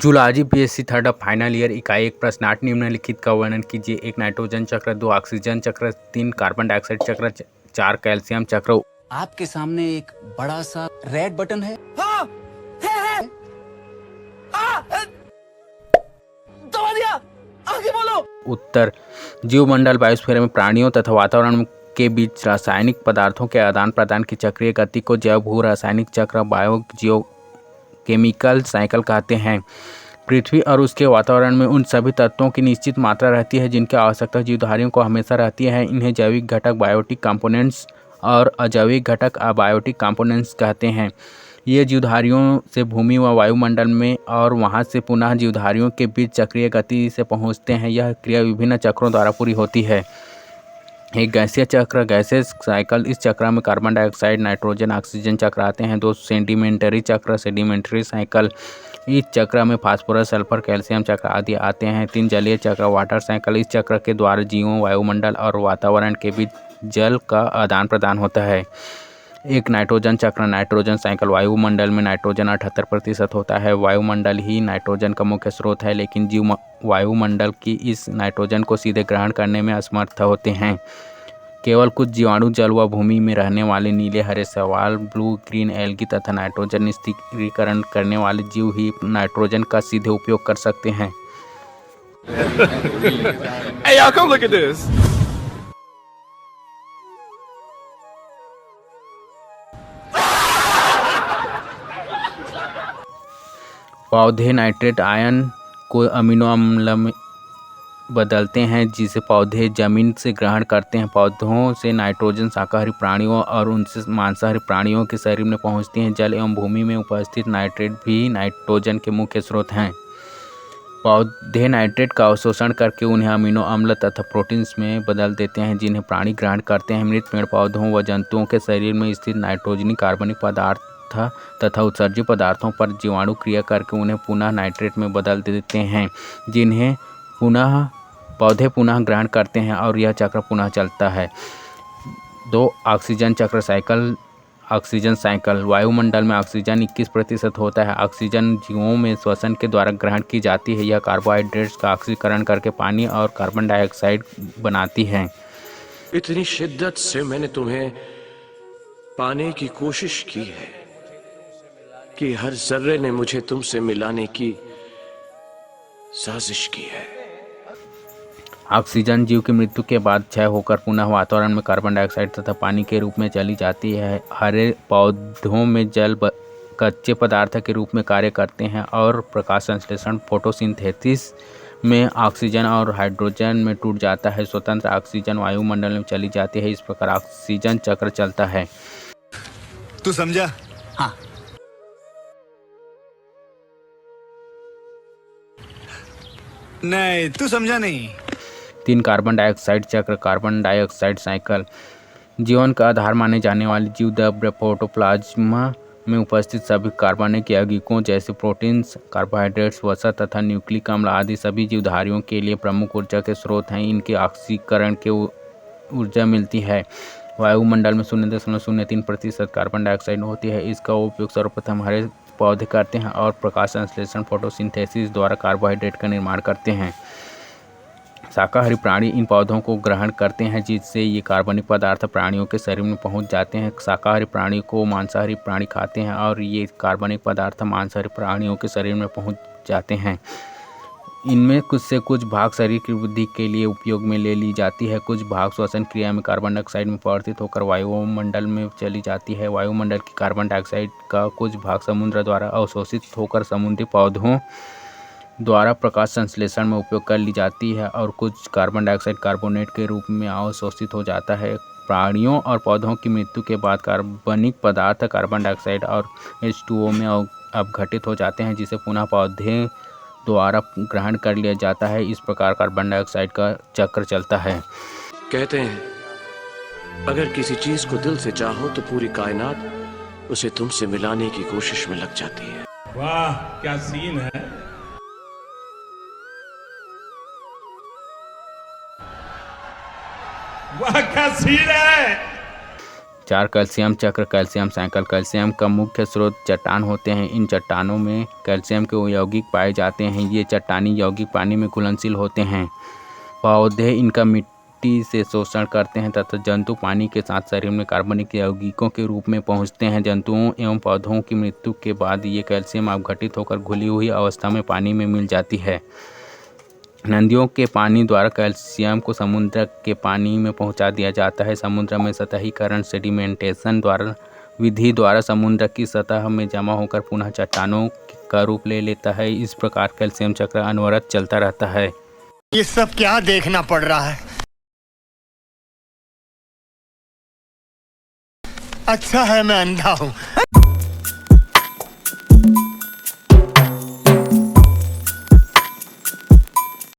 Zoology BSc third final year इकाई 1 प्रश्नार्थ निम्नलिखित का वर्णन कीजिए। 1 नाइट्रोजन चक्र, 2 ऑक्सीजन चक्र, 3 कार्बन डाइऑक्साइड चक्र, 4 कैल्शियम चक्र। आपके सामने एक बड़ा सा रेड बटन है। हाँ, है। दबा दिया, आगे बोलो। उत्तर, जीवमंडल बायोस्फीयर में प्राणियों तथा वातावरण के बीच रासायनिक पदार्थों के आदान प्रदान की चक्रीय गति को जैव भू रासायनिक चक्र बायो जियो केमिकल साइकिल कहते हैं। पृथ्वी और उसके वातावरण में उन सभी तत्वों की निश्चित मात्रा रहती है जिनकी आवश्यकता जीवधारियों को हमेशा रहती है। इन्हें जैविक घटक बायोटिक कंपोनेंट्स और अजैविक घटक अबायोटिक कंपोनेंट्स कहते हैं। ये जीवधारियों से भूमि व वायुमंडल में और वहां से पुनः जीवधारियों के बीच चक्रीय गति से पहुंचते हैं। यह क्रिया विभिन्न चक्रों द्वारा पूरी होती है। एक गैसीय चक्र गैसेस साइकिल, इस चक्र में कार्बन डाइऑक्साइड, नाइट्रोजन, ऑक्सीजन चक्र आते हैं। 2 सेडिमेंटरी चक्र सेडिमेंटरी साइकिल, इस चक्र में फास्फोरस, सल्फर, कैल्शियम चक्र आदि आते हैं। 3 जलीय चक्र वाटर साइकिल, इस चक्र के द्वारा जीवों, वायुमंडल और वातावरण के बीच जल का आदान प्रदान होता है। 1 नाइट्रोजन चक्र नाइट्रोजन साइकिल, वायुमंडल में नाइट्रोजन 78% होता है। वायुमंडल ही नाइट्रोजन का मुख्य स्रोत है, लेकिन जीव वायुमंडल की इस नाइट्रोजन को सीधे ग्रहण करने में असमर्थ होते हैं। केवल कुछ जीवाणु जल व भूमि में रहने वाले नीले, हरे शैवाल, ब्लू ग्रीन एल्गी तथा नाइट्रोजन स्थिरीकरण करने वाले जीव ही नाइट्रोजन का सीधे उपयोग कर सकते हैं। Hey, y'all, come look at this. पौधे नाइट्रेट आयन को अमीनो अम्ल में बदलते हैं जिसे पौधे जमीन से ग्रहण करते हैं। पौधों से नाइट्रोजन शाकाहारी प्राणियों और उनसे मांसाहारी प्राणियों के शरीर में पहुंचती है। जल एवं भूमि में उपस्थित नाइट्रेट भी नाइट्रोजन के मुख्य स्रोत हैं। पौधे नाइट्रेट का अवशोषण करके उन्हें अमीनो अम्ल तथा प्रोटीन्स में बदल देते हैं जिन्हें प्राणी ग्रहण करते हैं। मृत पेड़ पौधों व जंतुओं के शरीर में स्थित नाइट्रोजनी कार्बनिक पदार्थ तथा उत्सर्जित पदार्थों पर जीवाणु क्रिया करके उन्हें पुनः नाइट्रेट में बदल देते हैं जिन्हें पौधे पुनः ग्रहण करते हैं और यह चक्र पुनः चलता है। 2 ऑक्सीजन चक्र साइकिल ऑक्सीजन साइकिल, वायुमंडल में ऑक्सीजन 21% होता है। ऑक्सीजन जीवों में श्वसन के द्वारा ग्रहण की जाती है। यह कार्बोहाइड्रेट्स का ऑक्सीकरण करके पानी और कार्बन डाइऑक्साइड बनाती है। इतनी शिद्दत से मैंने तुम्हें पाने की कोशिश की है कि हर जर्रे ने मुझे तुमसे मिलाने की साजिश की है। ऑक्सीजन जीव की मृत्यु के बाद क्षय होकर पुनः वातावरण में कार्बन डाइऑक्साइड तथा पानी के रूप में चली जाती है। हरे पौधों में जल कच्चे पदार्थ के रूप में कार्य करते हैं और प्रकाश संश्लेषण फोटोसिंथेसिस में ऑक्सीजन और हाइड्रोजन में टूट जाता है। स्वतंत्र ऑक्सीजन वायुमंडल में चली जाती है। इस प्रकार ऑक्सीजन चक्र चलता है। तू समझा? हाँ। नहीं, तू समझा नहीं। 3 कार्बन डाइऑक्साइड चक्र कार्बन डाइऑक्साइड साइकिल, जीवन का आधार माने जाने वाले जीव द्रव्य प्रोटोप्लाज्मा में उपस्थित सभी कार्बनिक यौगिकों जैसे प्रोटीन्स, कार्बोहाइड्रेट्स, वसा तथा न्यूक्लिक अम्ल आदि सभी जीवधारियों के लिए प्रमुख ऊर्जा के स्रोत हैं। इनके ऑक्सीकरण के ऊर्जा मिलती है। वायुमंडल में 0.03% कार्बन डाइऑक्साइड होती है। इसका उपयोग सर्वप्रथम हरे पौधे करते हैं और प्रकाश संश्लेषण फोटोसिंथेसिस द्वारा कार्बोहाइड्रेट का निर्माण करते हैं। शाकाहारी प्राणी इन पौधों को ग्रहण करते हैं जिससे ये कार्बनिक पदार्थ प्राणियों के शरीर में पहुंच जाते हैं। शाकाहारी प्राणी को मांसाहारी प्राणी खाते हैं और ये कार्बनिक पदार्थ मांसाहारी प्राणियों के शरीर में पहुंच जाते हैं। इनमें कुछ से कुछ भाग शरीर की वृद्धि के लिए उपयोग में ले ली जाती है। कुछ भाग श्वसन क्रिया में कार्बन डाइऑक्साइड में परिवर्तित होकर वायुमंडल में चली जाती है। वायुमंडल की कार्बन डाइऑक्साइड का कुछ भाग समुद्र द्वारा अवशोषित होकर समुद्री पौधों द्वारा प्रकाश संश्लेषण में उपयोग कर ली जाती है और कुछ कार्बन डाइऑक्साइड कार्बोनेट के रूप में अवशोषित हो जाता है। प्राणियों और पौधों की मृत्यु के बाद कार्बनिक पदार्थ कार्बन डाइऑक्साइड और H2O में अपघटित हो जाते हैं जिसे पुनः पौधे द्वारा ग्रहण कर लिया जाता है। इस प्रकार कार्बन डाइऑक्साइड का चक्र चलता है। कहते हैं अगर किसी चीज को दिल से चाहो तो पूरी कायनात उसे तुमसे मिलाने की कोशिश में लग जाती है। वाह, क्या सीन है। वाह, क्या सीन है। 4 कैल्शियम चक्र कैल्शियम साइकिल। कैल्शियम का मुख्य स्रोत चट्टान होते हैं। इन चट्टानों में कैल्शियम के यौगिक पाए जाते हैं। ये चट्टानी यौगिक पानी में घुलनशील होते हैं। पौधे इनका मिट्टी से शोषण करते हैं तथा जंतु पानी के साथ शरीर में कार्बनिक यौगिकों के रूप में पहुँचते हैं। जंतुओं एवं पौधों की मृत्यु के बाद ये कैल्शियम अपघटित होकर घुली हुई अवस्था में पानी में मिल जाती है। नदियों के पानी द्वारा कैल्शियम को समुद्र के पानी में पहुंचा दिया जाता है। समुद्र में सतहीकरण सेडिमेंटेशन विधि द्वारा समुद्र की सतह में जमा होकर पुनः चट्टानों का रूप ले लेता है। इस प्रकार कैल्शियम चक्र अनवरत चलता रहता है। ये सब क्या देखना पड़ रहा है? अच्छा है मैं अंधा हूँ।